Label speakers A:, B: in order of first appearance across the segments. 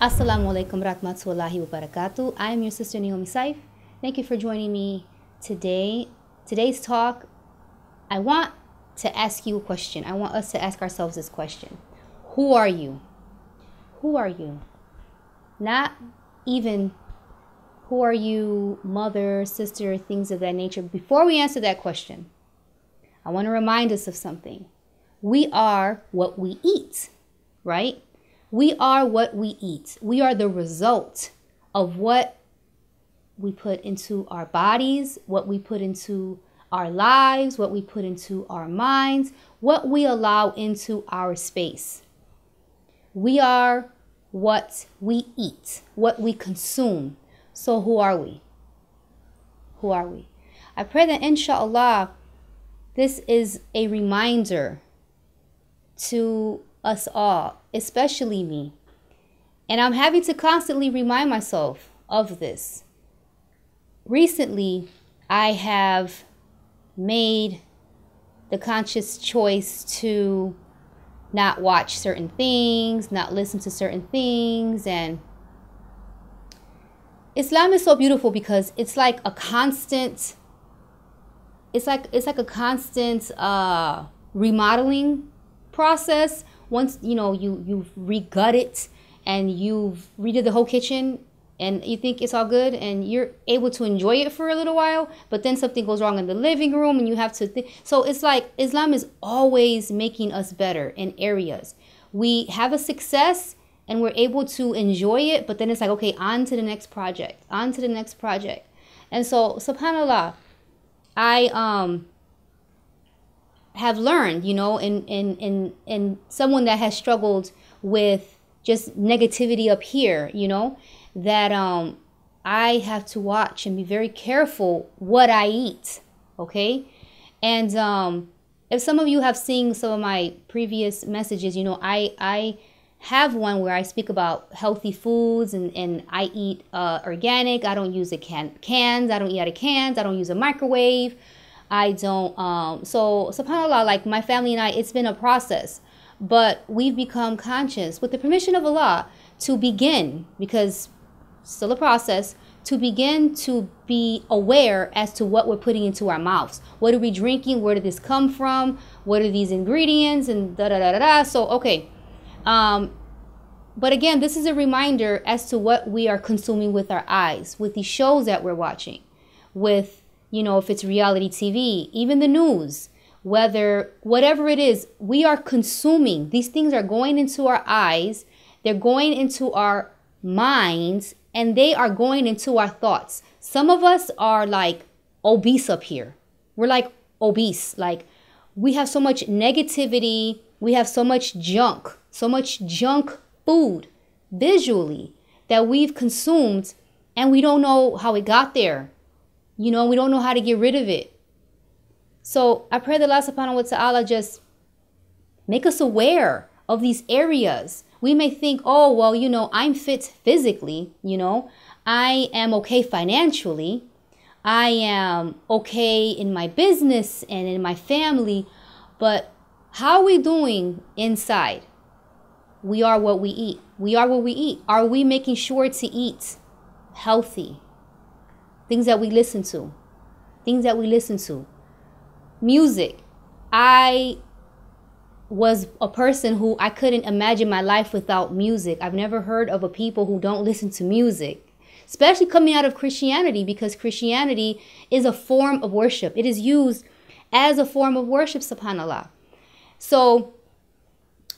A: Assalamu alaikum rahmatullahi wa barakatuh. I am your sister Naomi Saif. Thank you for joining me today. Today's talk, I want to ask you a question. I want us to ask ourselves this question. Who are you? Who are you? Not even who are you, mother, sister, things of that nature. Before we answer that question, I want to remind us of something. We are what we eat, right? We are what we eat. We are the result of what we put into our bodies, what we put into our lives, what we put into our minds, what we allow into our space. We are what we eat, what we consume. So who are we? Who are we? I pray that inshallah, this is a reminder to us all, especially me. And I'm having to constantly remind myself of this. Recently, I have made the conscious choice to not watch certain things, not listen to certain things. And Islam is so beautiful because it's like a constant, it's like a constant remodeling process. Once you've re-gut it and you've redid the whole kitchen and you think it's all good and you're able to enjoy it for a little while, but then something goes wrong in the living room and you have to so it's like Islam is always making us better in areas. We have a success and we're able to enjoy it, but then it's like, okay, on to the next project, on to the next project. And so subhanallah, I have learned, in someone that has struggled with just negativity up here, that I have to watch and be very careful what I eat, okay? And if some of you have seen some of my previous messages, I have one where I speak about healthy foods and I eat organic. I don't use cans. I don't eat out of cans. I don't use a microwave. I don't, so subhanAllah, like my family and I, it's been a process, but we've become conscious with the permission of Allah to begin, because still a process, to begin to be aware as to what we're putting into our mouths. What are we drinking? Where did this come from? What are these ingredients? And da da da da da. So, okay. But again, this is a reminder as to what we are consuming with our eyes, with the shows that we're watching, with if it's reality TV, even the news, whatever it is, we are consuming. These things are going into our eyes, they're going into our minds, and they are going into our thoughts. Some of us are like obese up here. We're like obese. Like we have so much negativity. We have so much junk food visually that we've consumed, and we don't know how it got there. We don't know how to get rid of it. So I pray that Allah subhanahu wa ta'ala just make us aware of these areas. We may think, oh, well, I'm fit physically, I am okay financially, I am okay in my business and in my family, but how are we doing inside? We are what we eat. We are what we eat. Are we making sure to eat healthy? Things that we listen to. Things that we listen to. Music. I was a person who I couldn't imagine my life without music. I've never heard of a people who don't listen to music, especially coming out of Christianity, because Christianity is a form of worship. It is used as a form of worship, subhanAllah. So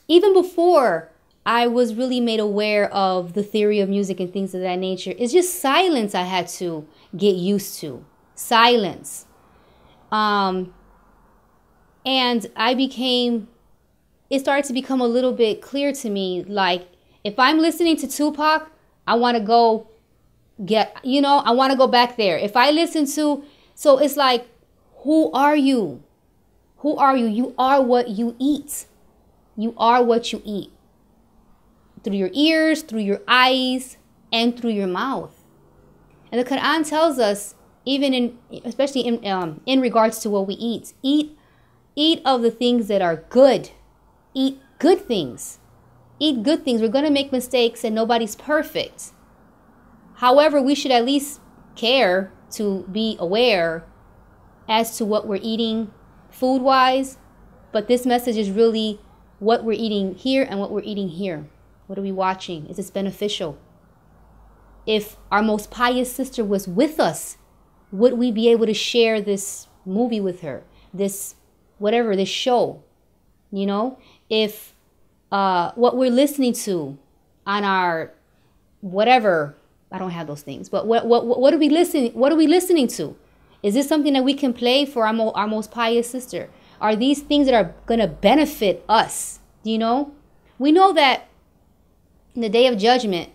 A: even before I was really made aware of the theory of music and things of that nature, it's just silence I had to get used to. Silence. And it started to become a little bit clear to me, like if I'm listening to Tupac, I want to go I want to go back there. If I listen to, so it's like, who are you? Who are you? You are what you eat. You are what you eat. Through your ears, through your eyes, and through your mouth. And the Quran tells us, especially in regards to what we eat of the things that are good. Eat good things. eat good things. We're going to make mistakes and nobody's perfect. However, we should at least care to be aware as to what we're eating food-wise. But this message is really what we're eating here and what we're eating here. What are we watching? Is this beneficial? If our most pious sister was with us, would we be able to share this movie with her? This, whatever, this show? You know? If what we're listening to on our whatever, I don't have those things, but what are we listening to? Is this something that we can play for our most pious sister? Are these things that are going to benefit us? You know? We know that in the day of judgment,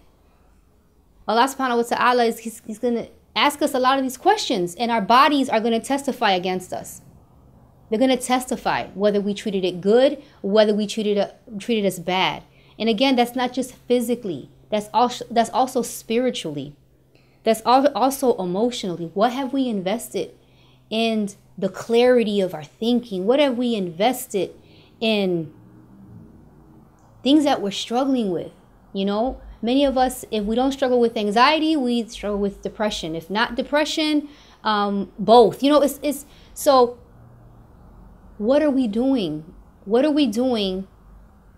A: Allah subhanahu wa ta'ala he's going to ask us a lot of these questions, and our bodies are going to testify against us. They're going to testify whether we treated it good, whether we treated us bad. And again, that's not just physically. That's also spiritually. That's also emotionally. What have we invested in the clarity of our thinking? What have we invested in things that we're struggling with? You know, many of us, if we don't struggle with anxiety, we struggle with depression. If not depression, both. You know, it's so. What are we doing? What are we doing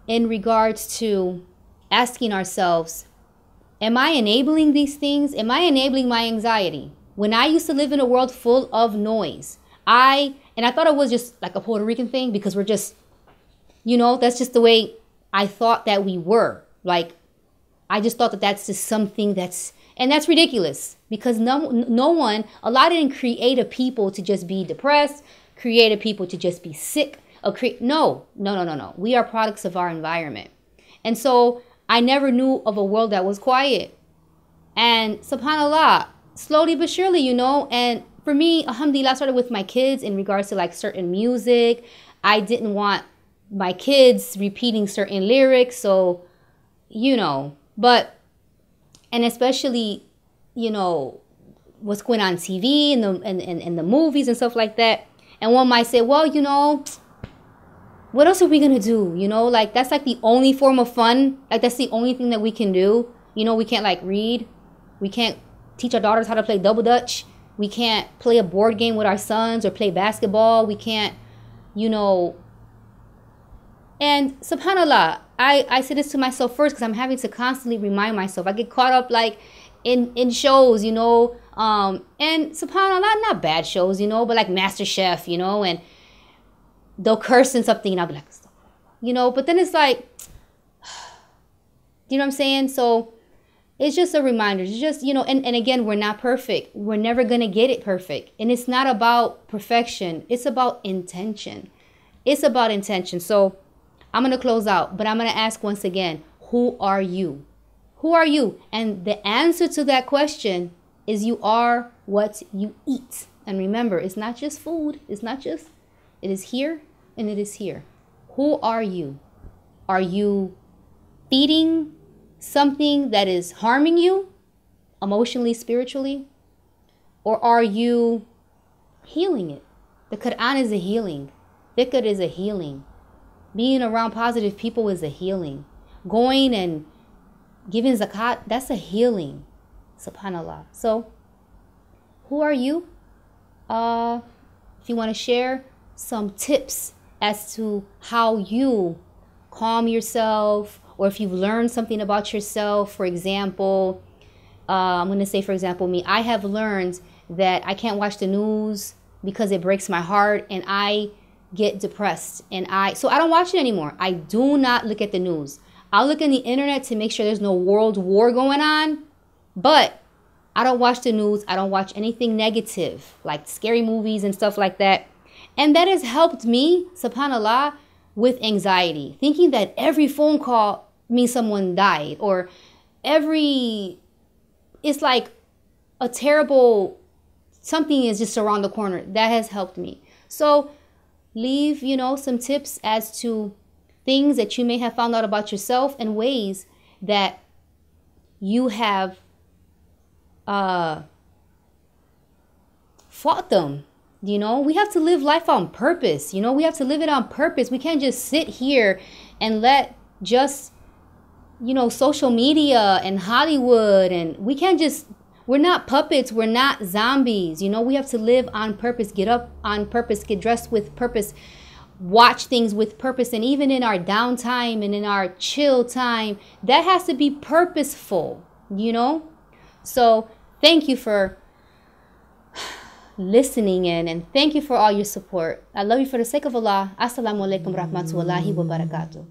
A: in regards to asking ourselves, am I enabling these things? Am I enabling my anxiety? When I used to live in a world full of noise, I thought it was just like a Puerto Rican thing because we're just, you know, that's just the way I thought that we were. Like, I just thought that that's just something that's ridiculous because no one, Allah didn't create a people to just be depressed, created people to just be sick. No. We are products of our environment. And so I never knew of a world that was quiet. And subhanAllah, slowly but surely, you know, and for me, alhamdulillah, I started with my kids in regards to like certain music. I didn't want my kids repeating certain lyrics. So, you know, and especially, you know, what's going on TV and the movies and stuff like that. And one might say, well, you know, what else are we going to do? You know, like that's like the only form of fun. Like that's the only thing that we can do. You know, we can't like read. We can't teach our daughters how to play double dutch. We can't play a board game with our sons or play basketball. We can't, you know. And subhanAllah, I say this to myself first because I'm having to constantly remind myself. I get caught up like in shows, you know, and subhanAllah, not bad shows, you know, but like MasterChef, you know, and they'll curse in something and I'll be like, you know, but then it's like, you know what I'm saying? So it's just a reminder. It's just, you know, and again, we're not perfect. We're never going to get it perfect. And it's not about perfection. It's about intention. It's about intention. So I'm going to close out, but I'm going to ask once again, who are you? Who are you? And the answer to that question is you are what you eat. And remember, it's not just food. It's not just, it is here and it is here. Who are you? Are you feeding something that is harming you emotionally, spiritually? Or are you healing it? The Quran is a healing. Dhikr is a healing. Being around positive people is a healing. Going and giving zakat, that's a healing. SubhanAllah. So, who are you? If you want to share some tips as to how you calm yourself, or if you've learned something about yourself, for example, I'm going to say, for example, me, I have learned that I can't watch the news because it breaks my heart and I get depressed. So I don't watch it anymore. I do not look at the news. I'll look on the internet to make sure there's no world war going on, but I don't watch the news. I don't watch anything negative, like scary movies and stuff like that. And that has helped me, subhanAllah, with anxiety. Thinking that every phone call means someone died, or it's like a terrible, something is just around the corner. That has helped me. So leave, you know, some tips as to things that you may have found out about yourself and ways that you have fought them. You know, we have to live life on purpose. You know, we have to live it on purpose. We can't just sit here and let just you know, social media and Hollywood, and we can't just, we're not puppets, we're not zombies. You know, we have to live on purpose, get up on purpose, get dressed with purpose, watch things with purpose. And even in our downtime and in our chill time, that has to be purposeful, you know. So thank you for listening in, and thank you for all your support. I love you for the sake of Allah. Assalamu alaikum rahmatullahi wa barakatuh.